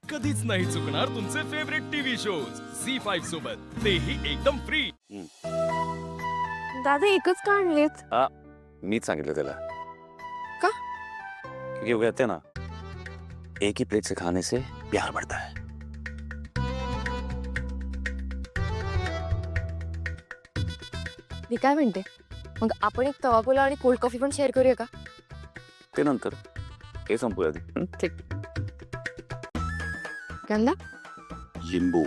कधीच नाही चुकणार तुमचे फेवरेट टीव्ही शोज झी5 सोबत, तेही एकदम फ्री. दादा एकच का आणलेत? मीच सांगितलं त्याला. का? क्योंकि वो कहते हैं ना, एक ही प्लेट से खाने से प्यार बढ़ता है. मी काय म्हणते, मग आपण एक तवा पुलाव आणि कोल्ड कॉफी पण शेअर करूया का? ते नंतर हे संपूया आधी. ठीक. कांदा? लिंबू.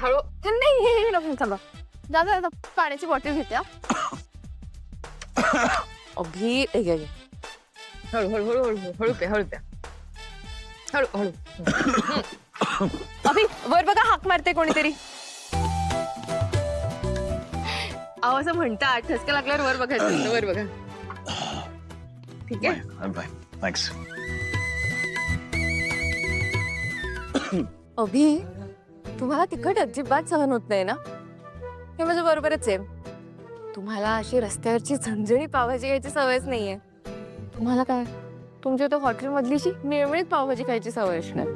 हळू. नाही हे नको थांबा. दादा दादा पाण्याची बॉटल घेते हा. अभि घे. हळू हळू हळू हळू हळू पे हळू पे हळू हळू. अभि वर बघा, हाक मारते कोणीतरी. अहो असं म्हणतात, ठसका लागल्यावर वर बघायचं. वर बघा. ठीक आहे. थँक्स. अभि तुम्हाला तिखट अजिबात सहन होत नाही ना? हे माझं बरोबरच आहे. तुम्हाला अशी रस्त्यावरची झणझणी पावभाजी खायची सवयच नाहीये. तुम्हाला काय, तुमच्या तो हॉटेल मधलीशी नियमित पावभाजी खायची सवय असणार.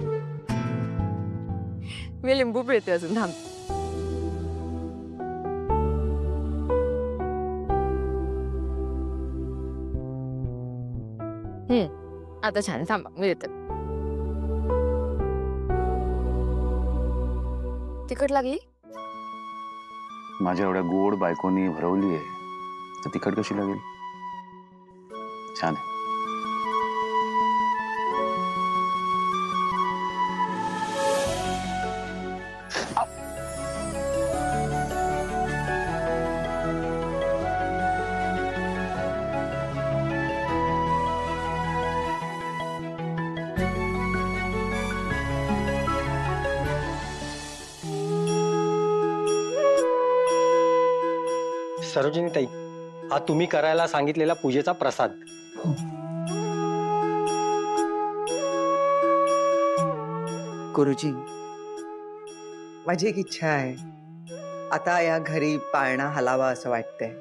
मी लिंबू पिळते अजून, थांब. आता छान, थांबा मी देते. तिखट लागली? माझ्या एवढ्या गोड बायकोनी भरवली आहे, तर तिखट कशी लागेल? छान आहे. सरोजिनी ताई, हा तुम्ही करायला सांगितलेला पूजेचा प्रसाद. गुरुजी, माझी एक इच्छा आहे. आता या घरी पाळणा हलावा असं वाटतंय.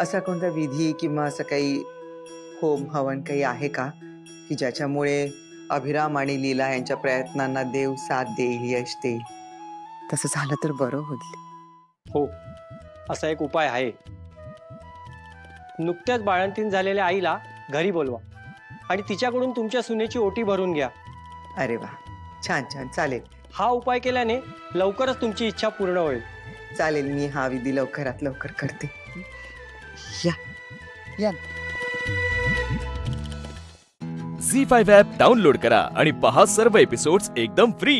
असा कोणता विधी किंवा असं काही होम हवन काही आहे का, की ज्याच्यामुळे अभिराम आणि लीला यांच्या प्रयत्नांना देव साथ देईल, यश देईल? तसं झालं तर बरं होईल. हो, असा एक उपाय आहे. नुकत्याच बाळंतीण झालेल्या आईला घरी बोलवा आणि तिच्याकडून तुमच्या सुनेची ओटी भरून घ्या. अरे वा, छान छान, चालेल. हा उपाय केल्याने लवकरच तुमची इच्छा पूर्ण होईल. चालेल, मी हा विधी लवकरात लवकर करते. या या. झी5 ॲप डाउनलोड करा आणि पहा सर्व एपिसोड्स एकदम फ्री.